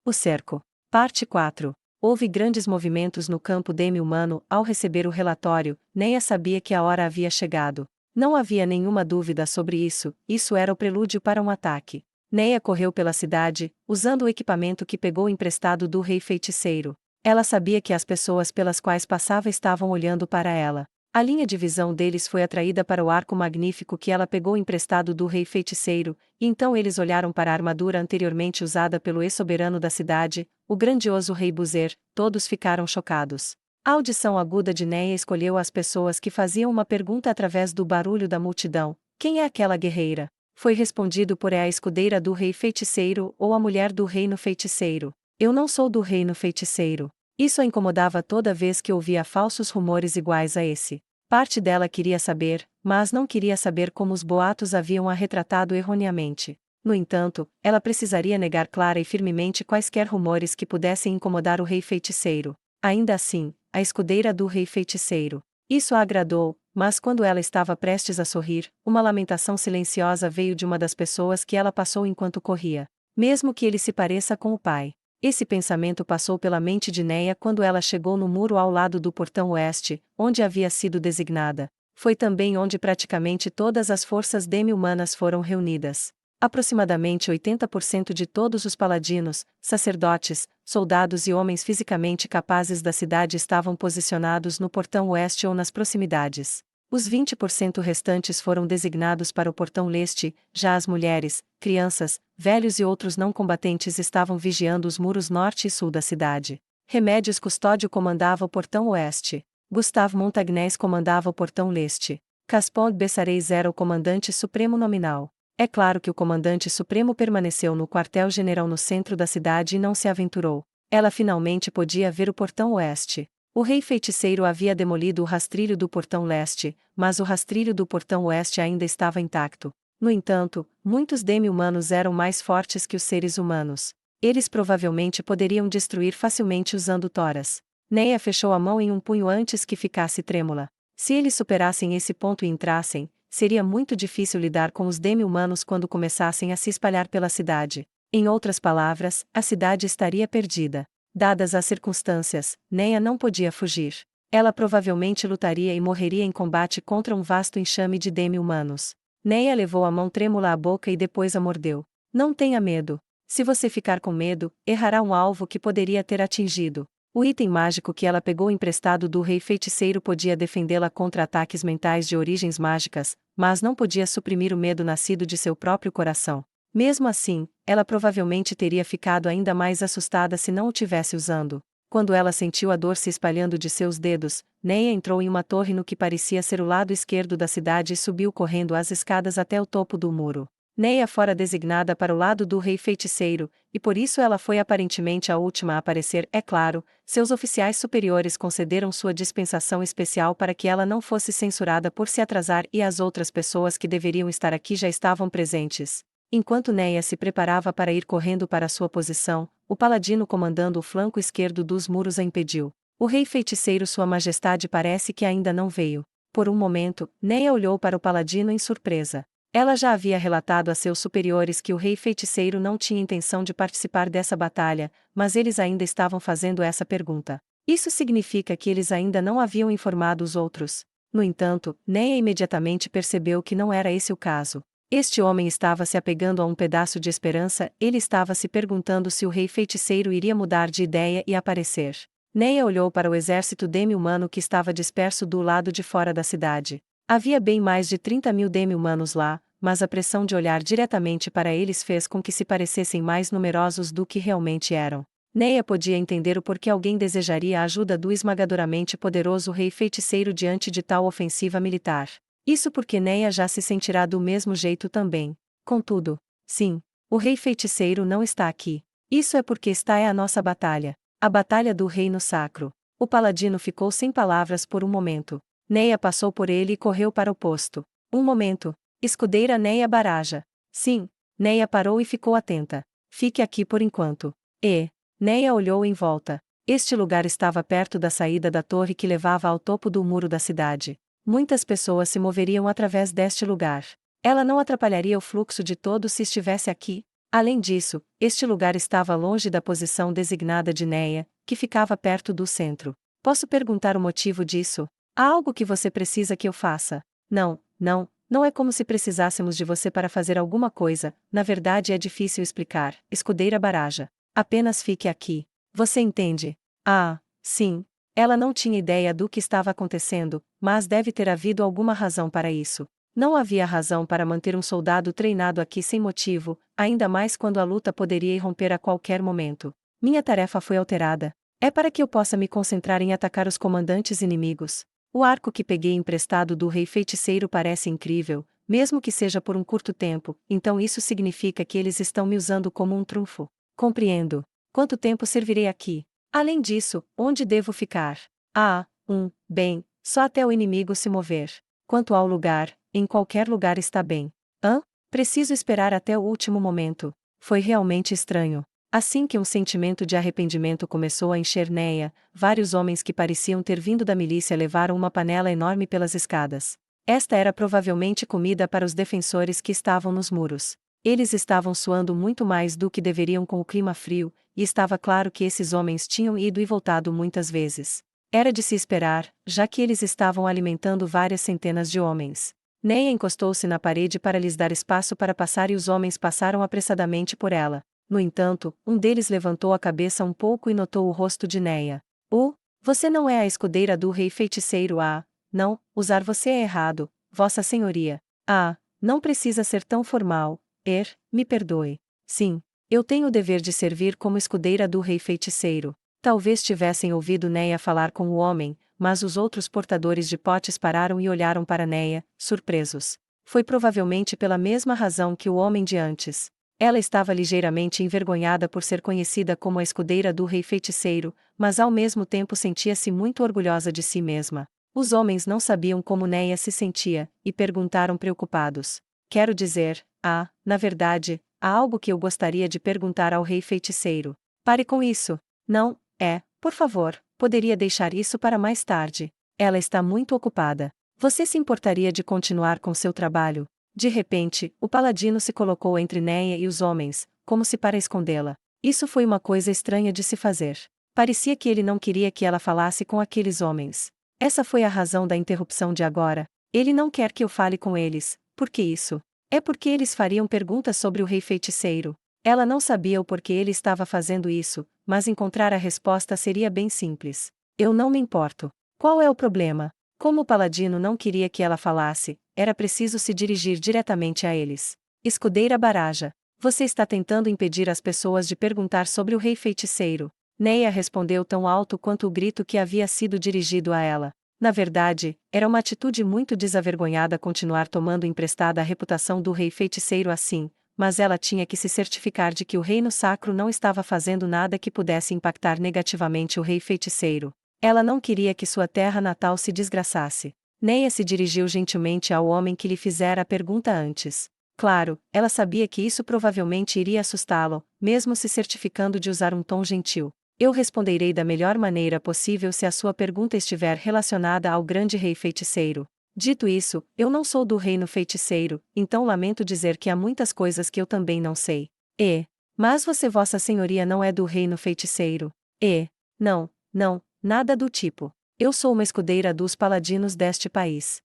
O cerco. Parte 4. Houve grandes movimentos no campo demi-humano ao receber o relatório. Neia sabia que a hora havia chegado. Não havia nenhuma dúvida sobre isso era o prelúdio para um ataque. Neia correu pela cidade, usando o equipamento que pegou emprestado do rei feiticeiro. Ela sabia que as pessoas pelas quais passava estavam olhando para ela. A linha de visão deles foi atraída para o arco magnífico que ela pegou emprestado do rei feiticeiro, e então eles olharam para a armadura anteriormente usada pelo ex-soberano da cidade, o grandioso rei Buzer. Todos ficaram chocados. A audição aguda de Neia escolheu as pessoas que faziam uma pergunta através do barulho da multidão: quem é aquela guerreira? Foi respondido por a escudeira do rei feiticeiro ou a mulher do reino feiticeiro. Eu não sou do reino feiticeiro. Isso a incomodava toda vez que ouvia falsos rumores iguais a esse. Parte dela queria saber, mas não queria saber como os boatos haviam a retratado erroneamente. No entanto, ela precisaria negar clara e firmemente quaisquer rumores que pudessem incomodar o rei feiticeiro. Ainda assim, a escudeira do rei feiticeiro. Isso a agradou, mas quando ela estava prestes a sorrir, uma lamentação silenciosa veio de uma das pessoas que ela passou enquanto corria. Mesmo que ele se pareça com o pai. Esse pensamento passou pela mente de Neia quando ela chegou no muro ao lado do portão oeste, onde havia sido designada. Foi também onde praticamente todas as forças demi-humanas foram reunidas. Aproximadamente 80% de todos os paladinos, sacerdotes, soldados e homens fisicamente capazes da cidade estavam posicionados no portão oeste ou nas proximidades. Os 20% restantes foram designados para o portão leste. Já as mulheres, crianças, velhos e outros não combatentes estavam vigiando os muros norte e sul da cidade. Remédios Custódio comandava o portão oeste. Gustave Montagnés comandava o portão leste. Caspod Bessareis era o comandante supremo nominal. É claro que o comandante supremo permaneceu no quartel-general no centro da cidade e não se aventurou. Ela finalmente podia ver o portão oeste. O rei feiticeiro havia demolido o rastrilho do portão leste, mas o rastrilho do portão oeste ainda estava intacto. No entanto, muitos demi-humanos eram mais fortes que os seres humanos. Eles provavelmente poderiam destruir facilmente usando toras. Neia fechou a mão em um punho antes que ficasse trêmula. Se eles superassem esse ponto e entrassem, seria muito difícil lidar com os demi-humanos quando começassem a se espalhar pela cidade. Em outras palavras, a cidade estaria perdida. Dadas as circunstâncias, Neia não podia fugir. Ela provavelmente lutaria e morreria em combate contra um vasto enxame de demi-humanos. Neia levou a mão trêmula à boca e depois a mordeu. Não tenha medo. Se você ficar com medo, errará um alvo que poderia ter atingido. O item mágico que ela pegou emprestado do rei feiticeiro podia defendê-la contra ataques mentais de origens mágicas, mas não podia suprimir o medo nascido de seu próprio coração. Mesmo assim, ela provavelmente teria ficado ainda mais assustada se não o tivesse usando. Quando ela sentiu a dor se espalhando de seus dedos, Neia entrou em uma torre no que parecia ser o lado esquerdo da cidade e subiu correndo as escadas até o topo do muro. Neia fora designada para o lado do rei feiticeiro, e por isso ela foi aparentemente a última a aparecer. É claro, seus oficiais superiores concederam sua dispensação especial para que ela não fosse censurada por se atrasar e as outras pessoas que deveriam estar aqui já estavam presentes. Enquanto Neia se preparava para ir correndo para sua posição, o paladino comandando o flanco esquerdo dos muros a impediu. O rei feiticeiro Sua Majestade parece que ainda não veio. Por um momento, Neia olhou para o paladino em surpresa. Ela já havia relatado a seus superiores que o rei feiticeiro não tinha intenção de participar dessa batalha, mas eles ainda estavam fazendo essa pergunta. Isso significa que eles ainda não haviam informado os outros. No entanto, Neia imediatamente percebeu que não era esse o caso. Este homem estava se apegando a um pedaço de esperança. Ele estava se perguntando se o rei feiticeiro iria mudar de ideia e aparecer. Neia olhou para o exército demi-humano que estava disperso do lado de fora da cidade. Havia bem mais de 30.000 demi-humanos lá, mas a pressão de olhar diretamente para eles fez com que se parecessem mais numerosos do que realmente eram. Neia podia entender o porquê alguém desejaria a ajuda do esmagadoramente poderoso rei feiticeiro diante de tal ofensiva militar. Isso porque Neia já se sentirá do mesmo jeito também. Contudo, sim, o rei feiticeiro não está aqui. Isso é porque esta é a nossa batalha. A batalha do reino sacro. O paladino ficou sem palavras por um momento. Neia passou por ele e correu para o posto. Um momento. Escudeira Neia Baraja. Sim. Neia parou e ficou atenta. Fique aqui por enquanto. Neia olhou em volta. Este lugar estava perto da saída da torre que levava ao topo do muro da cidade. Muitas pessoas se moveriam através deste lugar. Ela não atrapalharia o fluxo de todos se estivesse aqui? Além disso, este lugar estava longe da posição designada de Neia, que ficava perto do centro. Posso perguntar o motivo disso? Há algo que você precisa que eu faça? Não, não, não é como se precisássemos de você para fazer alguma coisa, na verdade é difícil explicar, escudeira Baraja. Apenas fique aqui. Você entende? Ah, sim. Ela não tinha ideia do que estava acontecendo, mas deve ter havido alguma razão para isso. Não havia razão para manter um soldado treinado aqui sem motivo, ainda mais quando a luta poderia irromper a qualquer momento. Minha tarefa foi alterada. É para que eu possa me concentrar em atacar os comandantes inimigos. O arco que peguei emprestado do rei feiticeiro parece incrível, mesmo que seja por um curto tempo, então isso significa que eles estão me usando como um trunfo. Compreendo. Quanto tempo servirei aqui? Além disso, onde devo ficar? Ah, bem, só até o inimigo se mover. Quanto ao lugar, em qualquer lugar está bem. Hã? Preciso esperar até o último momento. Foi realmente estranho. Assim que um sentimento de arrependimento começou a encher Neia, vários homens que pareciam ter vindo da milícia levaram uma panela enorme pelas escadas. Esta era provavelmente comida para os defensores que estavam nos muros. Eles estavam suando muito mais do que deveriam com o clima frio, e estava claro que esses homens tinham ido e voltado muitas vezes. Era de se esperar, já que eles estavam alimentando várias centenas de homens. Neia encostou-se na parede para lhes dar espaço para passar e os homens passaram apressadamente por ela. No entanto, um deles levantou a cabeça um pouco e notou o rosto de Neia. Você não é a escudeira do rei feiticeiro. Ah, não, usar você é errado, Vossa Senhoria. Ah, não precisa ser tão formal. Me perdoe. Sim, eu tenho o dever de servir como escudeira do rei feiticeiro. Talvez tivessem ouvido Neia falar com o homem, mas os outros portadores de potes pararam e olharam para Neia, surpresos. Foi provavelmente pela mesma razão que o homem de antes. Ela estava ligeiramente envergonhada por ser conhecida como a escudeira do rei feiticeiro, mas ao mesmo tempo sentia-se muito orgulhosa de si mesma. Os homens não sabiam como Neia se sentia, e perguntaram preocupados. Quero dizer, na verdade, há algo que eu gostaria de perguntar ao rei feiticeiro. Pare com isso. Não, por favor, poderia deixar isso para mais tarde. Ela está muito ocupada. Você se importaria de continuar com seu trabalho? De repente, o paladino se colocou entre Neia e os homens, como se para escondê-la. Isso foi uma coisa estranha de se fazer. Parecia que ele não queria que ela falasse com aqueles homens. Essa foi a razão da interrupção de agora. Ele não quer que eu fale com eles. Por que isso? É porque eles fariam perguntas sobre o rei feiticeiro. Ela não sabia o porquê ele estava fazendo isso, mas encontrar a resposta seria bem simples. Eu não me importo. Qual é o problema? Como o paladino não queria que ela falasse, era preciso se dirigir diretamente a eles. Escudeira Baraja, você está tentando impedir as pessoas de perguntar sobre o rei feiticeiro. Neia respondeu tão alto quanto o grito que havia sido dirigido a ela. Na verdade, era uma atitude muito desavergonhada continuar tomando emprestada a reputação do rei feiticeiro assim, mas ela tinha que se certificar de que o reino sacro não estava fazendo nada que pudesse impactar negativamente o rei feiticeiro. Ela não queria que sua terra natal se desgraçasse. Neia se dirigiu gentilmente ao homem que lhe fizera a pergunta antes. Claro, ela sabia que isso provavelmente iria assustá-lo, mesmo se certificando de usar um tom gentil. Eu responderei da melhor maneira possível se a sua pergunta estiver relacionada ao grande rei feiticeiro. Dito isso, eu não sou do reino feiticeiro, então lamento dizer que há muitas coisas que eu também não sei. Mas Vossa Senhoria não é do reino feiticeiro. Não, não, nada do tipo. Eu sou uma escudeira dos paladinos deste país.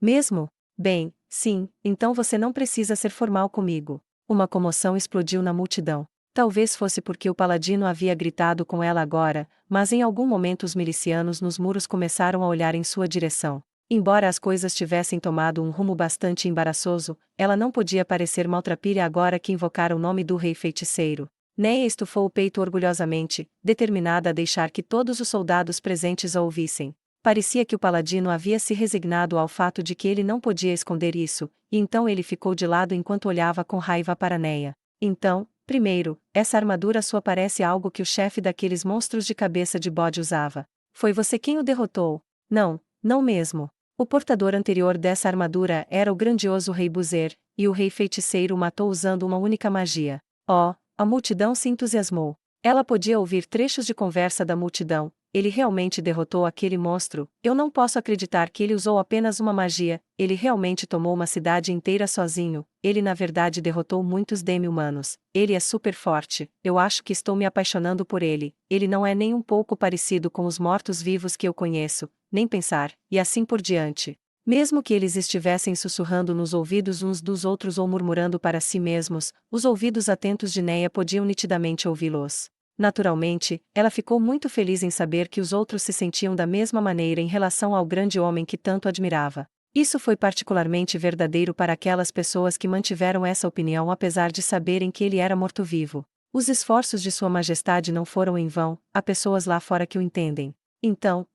Mesmo? Bem, sim, então você não precisa ser formal comigo. Uma comoção explodiu na multidão. Talvez fosse porque o paladino havia gritado com ela agora, mas em algum momento os milicianos nos muros começaram a olhar em sua direção. Embora as coisas tivessem tomado um rumo bastante embaraçoso, ela não podia parecer maltrapilha agora que invocara o nome do rei feiticeiro. Neia estufou o peito orgulhosamente, determinada a deixar que todos os soldados presentes a ouvissem. Parecia que o paladino havia se resignado ao fato de que ele não podia esconder isso, e então ele ficou de lado enquanto olhava com raiva para Neia. Então, primeiro, essa armadura sua parece algo que o chefe daqueles monstros de cabeça de bode usava. Foi você quem o derrotou? Não, não mesmo. O portador anterior dessa armadura era o grandioso rei Buzer, e o rei feiticeiro o matou usando uma única magia. A multidão se entusiasmou. Ela podia ouvir trechos de conversa da multidão. ele realmente derrotou aquele monstro, eu não posso acreditar que ele usou apenas uma magia, ele realmente tomou uma cidade inteira sozinho, ele na verdade derrotou muitos demi-humanos, ele é super forte, eu acho que estou me apaixonando por ele não é nem um pouco parecido com os mortos-vivos que eu conheço, nem pensar, e assim por diante. Mesmo que eles estivessem sussurrando nos ouvidos uns dos outros ou murmurando para si mesmos, os ouvidos atentos de Neia podiam nitidamente ouvi-los. Naturalmente, ela ficou muito feliz em saber que os outros se sentiam da mesma maneira em relação ao grande homem que tanto admirava. Isso foi particularmente verdadeiro para aquelas pessoas que mantiveram essa opinião apesar de saberem que ele era morto-vivo. Os esforços de Sua Majestade não foram em vão, há pessoas lá fora que o entendem. Então,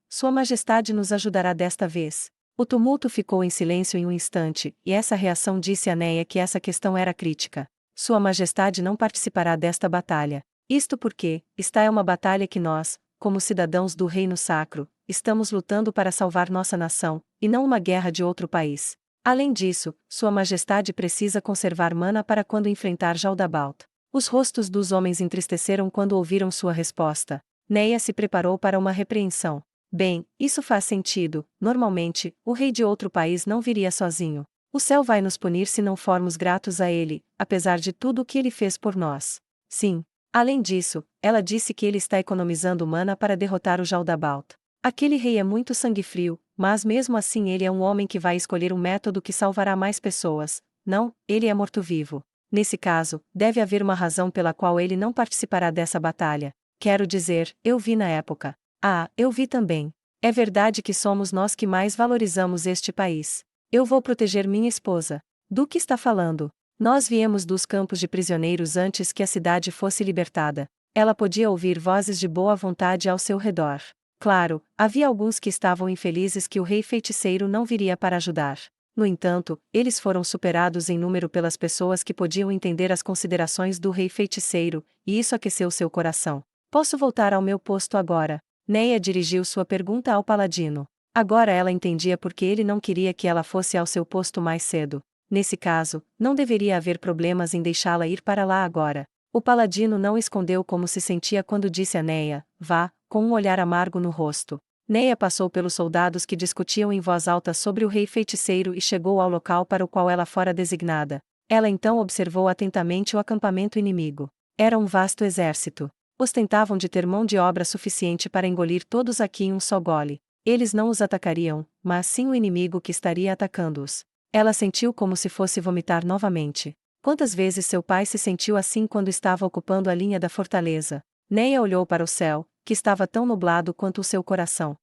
Sua Majestade nos ajudará desta vez. O tumulto ficou em silêncio em um instante, e essa reação disse a Neia que essa questão era crítica. Sua Majestade não participará desta batalha. Isto porque, esta é uma batalha que nós, como cidadãos do Reino Sacro, estamos lutando para salvar nossa nação, e não uma guerra de outro país. Além disso, Sua Majestade precisa conservar mana para quando enfrentar Jaldabaoth. Os rostos dos homens entristeceram quando ouviram sua resposta. Neia se preparou para uma repreensão. Bem, isso faz sentido, normalmente, o rei de outro país não viria sozinho. O céu vai nos punir se não formos gratos a ele, apesar de tudo o que ele fez por nós. Sim. Além disso, ela disse que ele está economizando mana para derrotar o Jaldabaoth. Aquele rei é muito sangue frio, mas mesmo assim ele é um homem que vai escolher um método que salvará mais pessoas. Não, ele é morto-vivo. Nesse caso, deve haver uma razão pela qual ele não participará dessa batalha. Quero dizer, eu vi na época. Eu vi também. É verdade que somos nós que mais valorizamos este país. Eu vou proteger minha esposa. Do que está falando? Nós viemos dos campos de prisioneiros antes que a cidade fosse libertada. Ela podia ouvir vozes de boa vontade ao seu redor. Claro, havia alguns que estavam infelizes que o rei feiticeiro não viria para ajudar. No entanto, eles foram superados em número pelas pessoas que podiam entender as considerações do rei feiticeiro, e isso aqueceu seu coração. Posso voltar ao meu posto agora? Neia dirigiu sua pergunta ao paladino. Agora ela entendia por que ele não queria que ela fosse ao seu posto mais cedo. Nesse caso, não deveria haver problemas em deixá-la ir para lá agora. O paladino não escondeu como se sentia quando disse a Neia, vá, com um olhar amargo no rosto. Neia passou pelos soldados que discutiam em voz alta sobre o rei feiticeiro e chegou ao local para o qual ela fora designada. Ela então observou atentamente o acampamento inimigo. Era um vasto exército. Ostentavam de ter mão de obra suficiente para engolir todos aqui em um só gole. Eles não os atacariam, mas sim o inimigo que estaria atacando-os. Ela sentiu como se fosse vomitar novamente. Quantas vezes seu pai se sentiu assim quando estava ocupando a linha da fortaleza? Neia olhou para o céu, que estava tão nublado quanto o seu coração.